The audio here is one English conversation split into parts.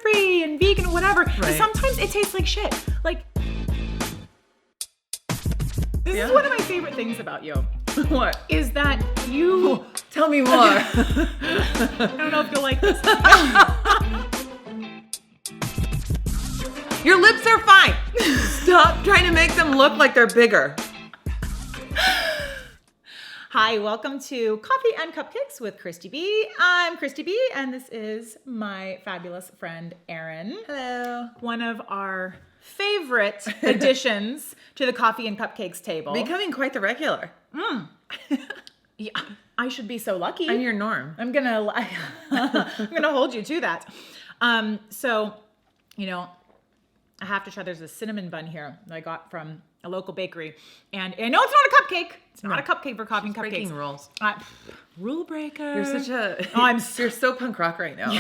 gluten-free and vegan, whatever. Right. But sometimes it tastes like shit. Like, this is one of my favorite things about you. What? Is that you... Tell me more. I don't know if you'll like this. Your lips are fine. Stop trying to make them look like they're bigger. Hi, welcome to Coffee and Cupcakes with Christy B. I'm Christy B, and this is my fabulous friend, Erin. Hello. One of our favorite additions to the Coffee and Cupcakes table. Becoming quite the regular. Yeah, I should be so lucky. I'm your norm. I'm gonna hold you to that. So, you know, I have to try. There's a cinnamon bun here that I got from a local bakery, and I know it's not a cupcake. It's not a cupcake for Coffee and Cupcakes. Breaking rules. Rule breaker. You're such a. You're so punk rock right now.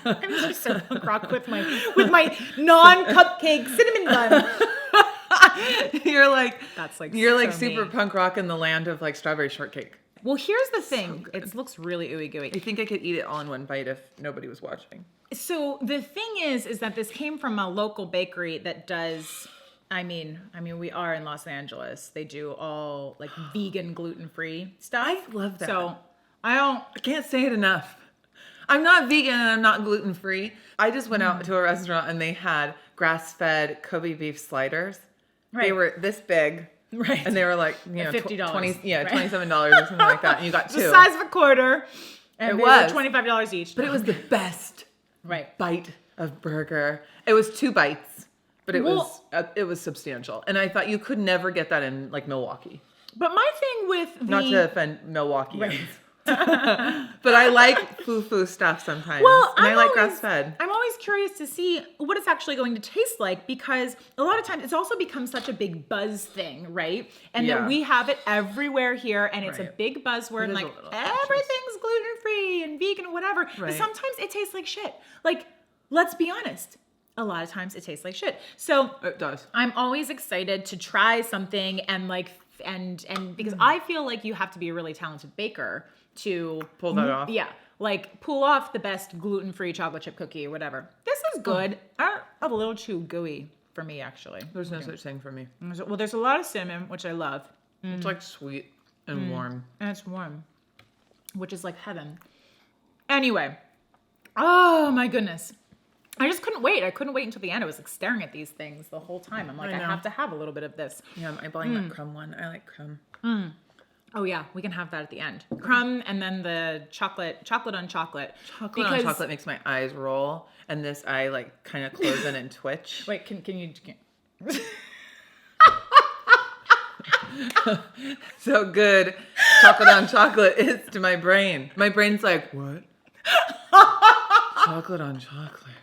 I'm just so punk rock with my non-cupcake cinnamon bun. You're like so super me. punk rock in the land of like strawberry shortcake. Well, here's the thing. It looks really ooey gooey. I think I could eat it all in one bite if nobody was watching. So the thing is that this came from a local bakery that does. I mean, we are in Los Angeles. They do all like vegan, gluten-free stuff. I love that. So I can't say it enough. I'm not vegan and I'm not gluten-free. I just went out to a restaurant and they had grass-fed Kobe beef sliders. Right. They were this big. Right. And they were like, you know, $50. $27 right? or something like that. And you got two. The size of a quarter. And It they was. were $25 each. But it was the best bite of burger. It was 2 bites, but it was substantial. And I thought you could never get that in like Milwaukee. But my thing with Not to offend Milwaukeeans. But I like foo-foo stuff sometimes. Well, and I like grass-fed. I'm always curious to see what it's actually going to taste like because a lot of times it's also become such a big buzz thing, right? And that we have it everywhere here and it's a big buzzword and like everything's gluten-free and vegan and whatever. Right. But sometimes it tastes like shit. Like, let's be honest. A lot of times it tastes like shit. So it does. I'm always excited to try something and like and because I feel like you have to be a really talented baker to pull that off. Yeah. Like pull off the best gluten-free chocolate chip cookie or whatever. This is good. A little too gooey for me actually. There's no such thing for me. Well, there's a lot of cinnamon, which I love. It's like sweet and warm. And it's warm, which is like heaven. Anyway. Oh my goodness. I just couldn't wait. I couldn't wait until the end. I was like staring at these things the whole time. I'm like, I have to have a little bit of this. Yeah, I'm eyeballing that crumb one. I like crumb. Oh yeah, we can have that at the end. Crumb and then the chocolate on chocolate. Chocolate on chocolate makes my eyes roll, and this eye like kind of close in and twitch. Wait, can you? So good. Chocolate on chocolate is to my brain. My brain's like, what? Chocolate on chocolate.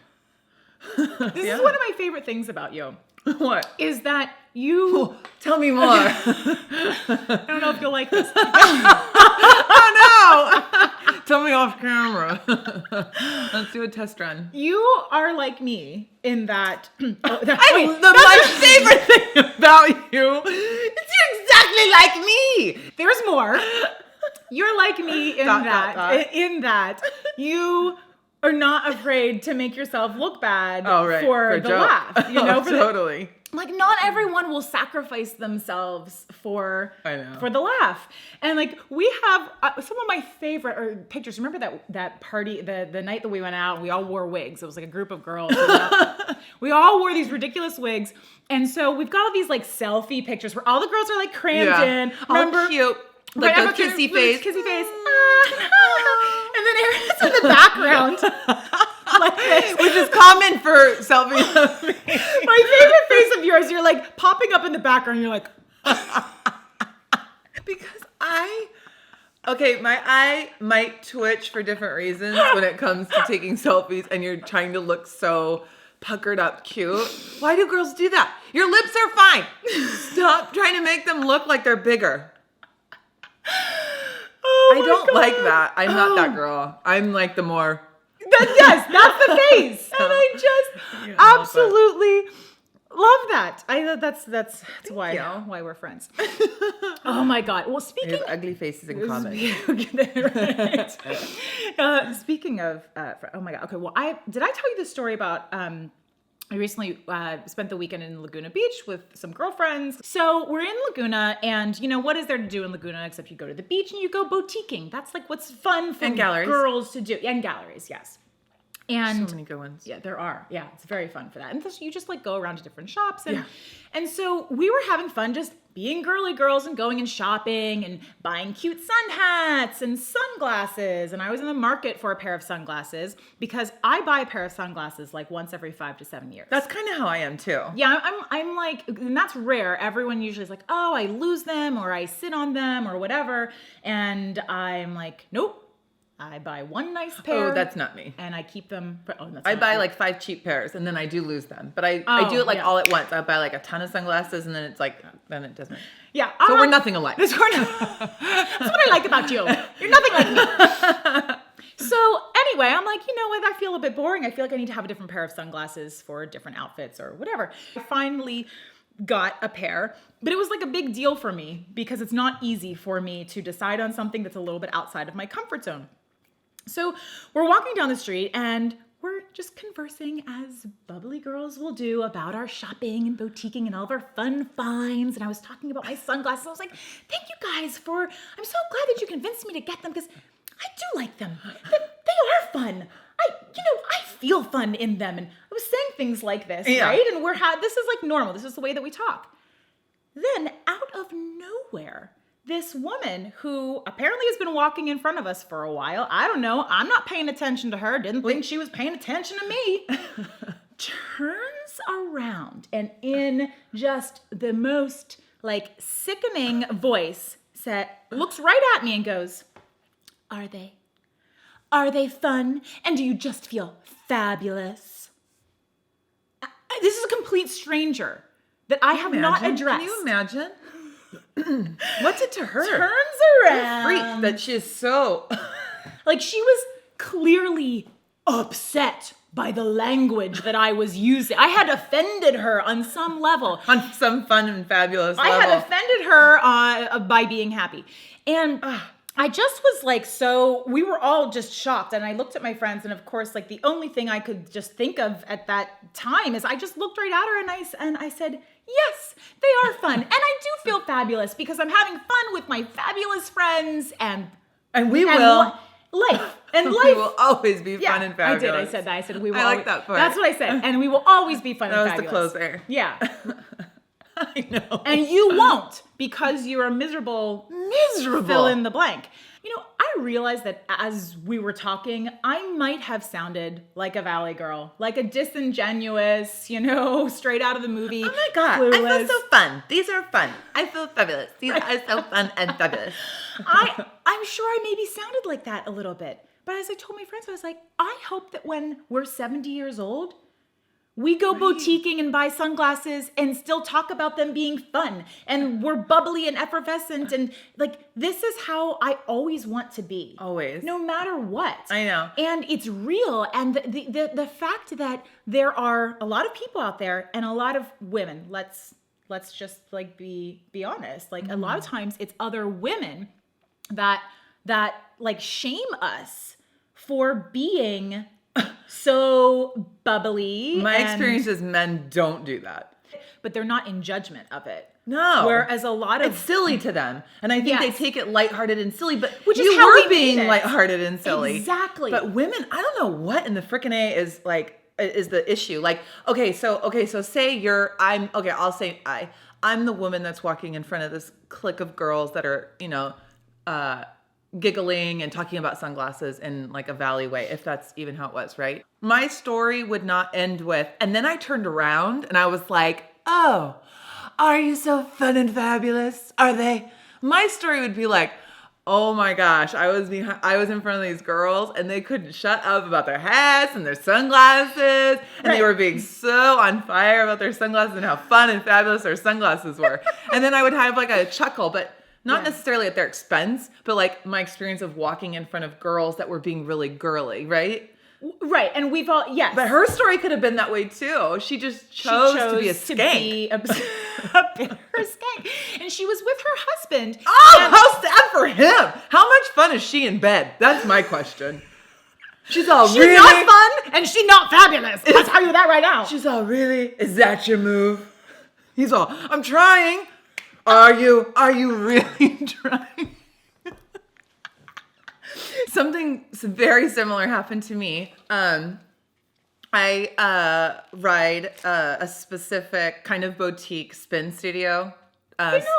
This is one of my favorite things about you. What? Is that you... Tell me more. I don't know if you'll like this. Oh no! Tell me off camera. Let's do a test run. You are like me in that... my favorite thing about you is you're exactly like me. There's more. You're like me in in that you... are not afraid to make yourself look bad for the laugh. You know, totally. Like not everyone will sacrifice themselves for the laugh. And like we have some of my favorite pictures. Remember that party, the night that we went out, we all wore wigs. It was like a group of girls. We all wore these ridiculous wigs. And so we've got all these like selfie pictures where all the girls are like crammed in. Remember? All cute. Like a kissy face. Kissy face. And then Erin's in the background. Like this. Which is common for selfies of me. My favorite face of yours, you're like popping up in the background. You're like. Because my eye might twitch for different reasons when it comes to taking selfies and you're trying to look so puckered up cute. Why do girls do that? Your lips are fine. Stop trying to make them look like they're bigger. I don't like that. I'm not that girl. I'm like the more... Yes, that's the face. And I just absolutely Love that. That's why we're friends. Oh my God. Well, speaking we have ugly faces in common. Speaking of, oh my God. Okay. Well, did I tell you the story about, I recently spent the weekend in Laguna Beach with some girlfriends. So we're in Laguna, and what is there to do in Laguna except you go to the beach and you go boutiquing. That's like what's fun for girls to do. And galleries, yes. And so many good ones. Yeah, there are. Yeah, it's very fun for that. And you just like go around to different shops. And so we were having fun just being girly girls and going and shopping and buying cute sun hats and sunglasses. And I was in the market for a pair of sunglasses because I buy a pair of sunglasses like once every 5 to 7 years. That's kind of how I am too. Yeah, I'm like, and that's rare. Everyone usually is like, oh, I lose them or I sit on them or whatever. And I'm like, nope. I buy one nice pair. Oh, that's not me. And I keep them. I buy like 5 cheap pairs and then I do lose them. But I do it like all at once. I buy like a ton of sunglasses and then it's like, then it doesn't. Yeah. So we're nothing alike. That's what I like about you. You're nothing like me. So anyway, I'm like, you know what? I feel a bit boring. I feel like I need to have a different pair of sunglasses for different outfits or whatever. I finally got a pair, but it was like a big deal for me because it's not easy for me to decide on something that's a little bit outside of my comfort zone. So we're walking down the street and we're just conversing as bubbly girls will do about our shopping and boutiquing and all of our fun finds. And I was talking about my sunglasses. I was like, thank you guys I'm so glad that you convinced me to get them because I do like them. They are fun. I feel fun in them. And I was saying things like this, right? And this is like normal. This is the way that we talk. Then out of nowhere, this woman who apparently has been walking in front of us for a while, I don't know, I'm not paying attention to her, didn't think she was paying attention to me, turns around and in just the most like sickening voice looks right at me and goes, Are they? Are they fun? And do you just feel fabulous? This is a complete stranger that I have not addressed. Can you imagine? What's it to her? Turns around. Freak that she is so... Like she was clearly upset by the language that I was using. I had offended her on some level. On some fun and fabulous level. I had offended her by being happy. And I just was like, we were all just shocked. And I looked at my friends and of course, like the only thing I could just think of at that time is I just looked right at her and I said, yes, they are fun. And I do feel fabulous because I'm having fun with my fabulous friends and we will. Life. We will always be fun and fabulous. I said that. I said we will. I like that part. That's what I said. And we will always be fun and fabulous. That was the closer. Yeah. I know. And you won't because you're a miserable fill in the blank. I realized that as we were talking, I might have sounded like a valley girl, like a disingenuous, straight out of the movie. Oh my God, clueless. I feel so fun. These are fun. I feel fabulous. These are so fun and fabulous. I'm sure I maybe sounded like that a little bit. But as I told my friends, I was like, I hope that when we're 70 years old, we go boutiquing and buy sunglasses and still talk about them being fun. And we're bubbly and effervescent. And like, this is how I always want to be. Always. No matter what. I know. And it's real. And the fact that there are a lot of people out there and a lot of women, let's just like be honest. Like a lot of times it's other women that like shame us for being so bubbly. My experience is men don't do that. But they're not in judgment of it. No. Whereas a lot of... It's silly to them. And I think they take it lighthearted and silly, but which you is how were being lighthearted and silly. Exactly. But women, I don't know what in the frickin' A is like, is the issue. Like, okay, so say I'm the woman that's walking in front of this clique of girls that are, giggling and talking about sunglasses in like a valley way, if that's even how it was, right? My story would not end with, and then I turned around and I was like, oh, are you so fun and fabulous? Are they? My story would be like, oh my gosh, I was in front of these girls and they couldn't shut up about their hats and their sunglasses. And they were being so on fire about their sunglasses and how fun and fabulous their sunglasses were. And then I would have like a chuckle, but not necessarily at their expense, but like my experience of walking in front of girls that were being really girly, right? Right, and we've all, yes. But her story could have been that way too. She just chose to be a skank. Her skank. And she was with her husband. Oh, how sad for him. How much fun is she in bed? That's my question. She's all, she's really? Not fun, and she's not fabulous. I'll tell you that right now. She's all, really? Is that your move? He's all, I'm trying. Are you really trying? Something very similar happened to me. I ride a specific kind of boutique spin studio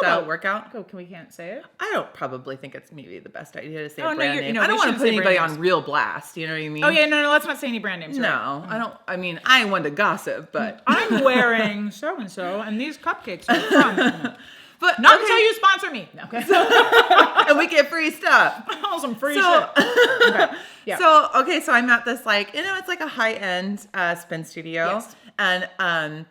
style workout. Oh, we can't say it? I don't probably think it's maybe the best idea to say a no, brand name. No, I don't want to put anybody on real blast. You know what I mean? Oh, yeah, no, let's not say any brand names. No, right? I don't. I mean, I ain't one to gossip, but. I'm wearing so-and-so, and these cupcakes are from. But not until you sponsor me. Okay. And we get free stuff. Oh, some free shit. Okay. Yeah. So I'm at this it's like a high-end spin studio. Yes. And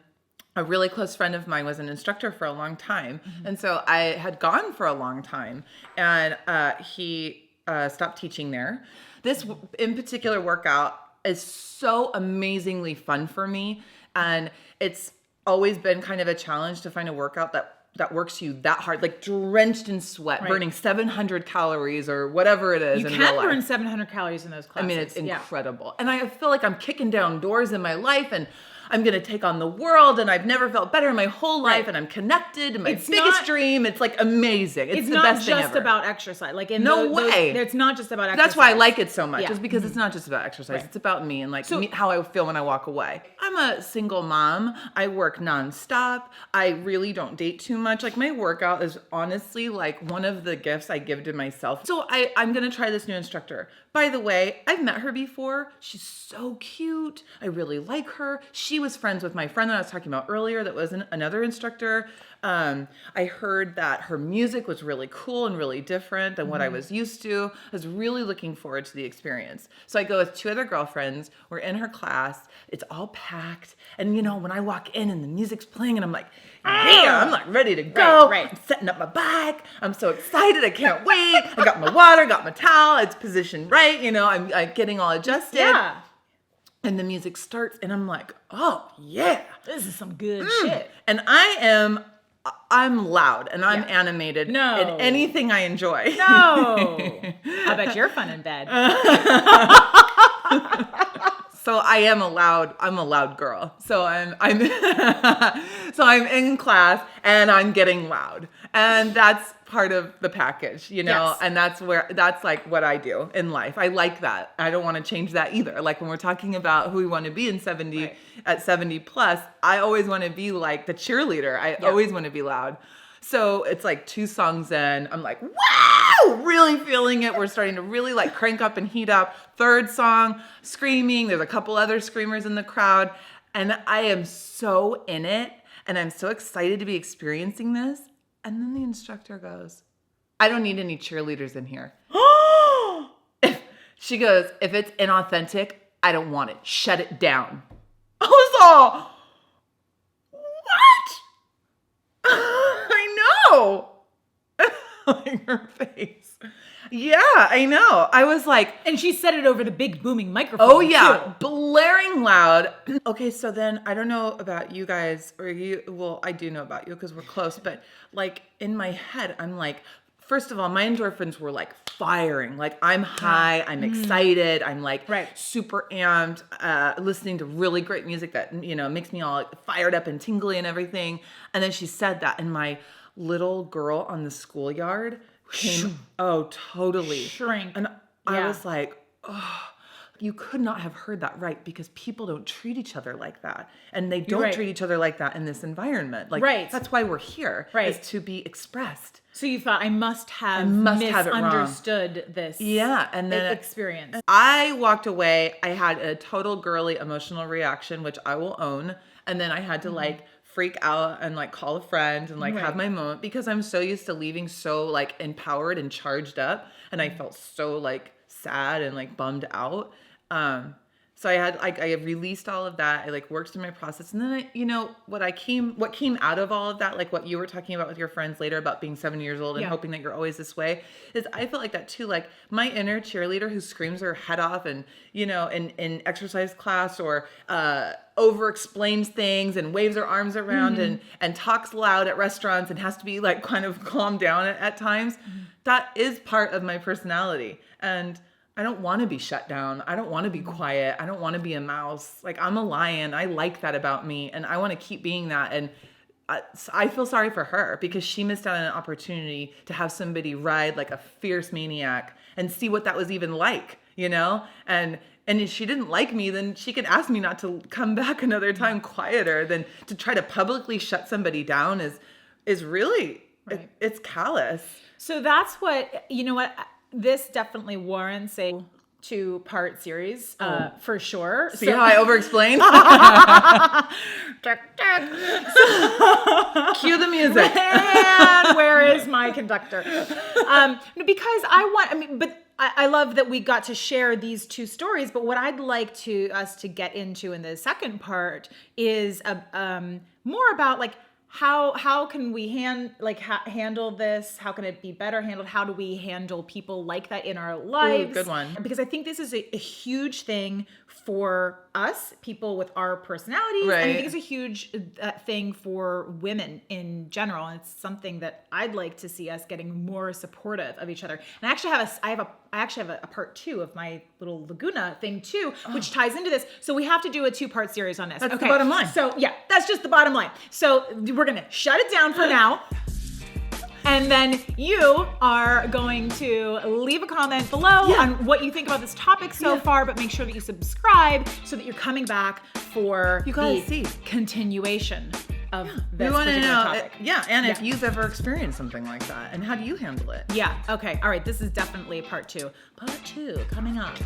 a really close friend of mine was an instructor for a long time. Mm-hmm. And so I had gone for a long time. And he stopped teaching there. This in particular workout is so amazingly fun for me. And it's always been kind of a challenge to find a workout that works you that hard, like drenched in sweat, right. Burning 700 calories or whatever it is. You can burn 700 calories in those classes. I mean, it's incredible. Yeah. And I feel like I'm kicking down doors in my life and I'm going to take on the world and I've never felt better in my whole life. Right. And I'm connected and my biggest dream. It's like amazing. It's the best thing ever. It's not just about exercise. Like no way. It's not just about exercise. That's why I like it so much. Is because it's not just about exercise. Right. It's about me and how I feel when I walk away. I'm a single mom. I work nonstop. I really don't date too much. Like my workout is honestly like one of the gifts I give to myself. So I'm going to try this new instructor. By the way, I've met her before. She's so cute. I really like her. She was friends with my friend that I was talking about earlier that was another instructor. I heard that her music was really cool and really different than what I was used to. I was really looking forward to the experience. So I go with 2 other girlfriends. We're in her class. It's all packed. And, when I walk in and the music's playing and I'm like, yeah, I'm like ready to go. Right. I'm setting up my bike. I'm so excited. I can't wait. I got my water, got my towel. It's positioned right. I'm getting all adjusted. Yeah. And the music starts and I'm like, oh, yeah. This is some good shit. And I'm loud and I'm animated in anything I enjoy. No. I bet you're fun in bed. So I'm a loud girl. So I'm in class and I'm getting loud. And that's part of the package, Yes. and that's like what I do in life. I like that. I don't want to change that either. Like when we're talking about who we want to be in 70, at 70 plus, I always want to be like the cheerleader. I always want to be loud. So it's like 2 songs in, I'm like, wow, really feeling it. We're starting to really like crank up and heat up. 3rd song, screaming. There's a couple other screamers in the crowd. And I am so in it. And I'm so excited to be experiencing this. And then the instructor goes, I don't need any cheerleaders in here. She goes, if it's inauthentic, I don't want it. Shut it down. I was all, what? I know. Like her face. Yeah, I know. I was like. And she said it over the big booming microphone. Oh, yeah. Too. Blaring loud. Okay, so then I don't know about you guys or you. Well, I do know about you because we're close. But like in my head, I'm like, first of all, my endorphins were like firing. Like I'm high. I'm excited. I'm like super amped, listening to really great music that, makes me all fired up and tingly and everything. And then she said that and my little girl on the schoolyard came, totally shrink. And I was like, oh, you could not have heard that right because people don't treat each other like that. And they don't treat each other like that in this environment. Like that's why we're here, is to be expressed. So you thought I must have misunderstood this and then experience. I walked away. I had a total girly emotional reaction, which I will own. And then I had to like freak out and like call a friend and like have my moment because I'm so used to leaving so like empowered and charged up. And I felt so like sad and like bummed out. So I released all of that. I like worked through my process. And then what came out of all of that, like what you were talking about with your friends later about being 7 years old and hoping that you're always this way, is I felt like that too. Like my inner cheerleader who screams her head off and, in exercise class or, over explains things and waves her arms around and talks loud at restaurants and has to be like kind of calmed down at times. That is part of my personality. And I don't want to be shut down. I don't want to be quiet. I don't want to be a mouse. Like I'm a lion. I like that about me. And I want to keep being that. And I feel sorry for her because she missed out on an opportunity to have somebody ride like a fierce maniac and see what that was even like, And if she didn't like me, then she could ask me not to come back another time quieter. Than to try to publicly shut somebody down is really, right. It's callous. So that's what, this definitely warrants a 2-part series, for sure. See how I over-explained? Cue the music. And where is my conductor? Because I love that we got to share these 2 stories, but what I'd like us to get into in the second part is more about like how can we handle this? How can it be better handled? How do we handle people like that in our lives? Ooh, good one. Because I think this is a huge thing for us, people with our personalities. Right. And I think it's a huge thing for women in general. And it's something that I'd like to see us getting more supportive of each other. And I actually have a part 2 of my little Laguna thing too, which ties into this. So we have to do a 2-part series on this. That's the bottom line. So yeah, that's just the bottom line. So we're going to shut it down for now. And then you are going to leave a comment below on what you think about this topic so far, but make sure that you subscribe so that you're coming back for the continuation of this particular topic. And if you've ever experienced something like that, and how do you handle it? Yeah, okay, all right, this is definitely part 2. Part 2 coming up.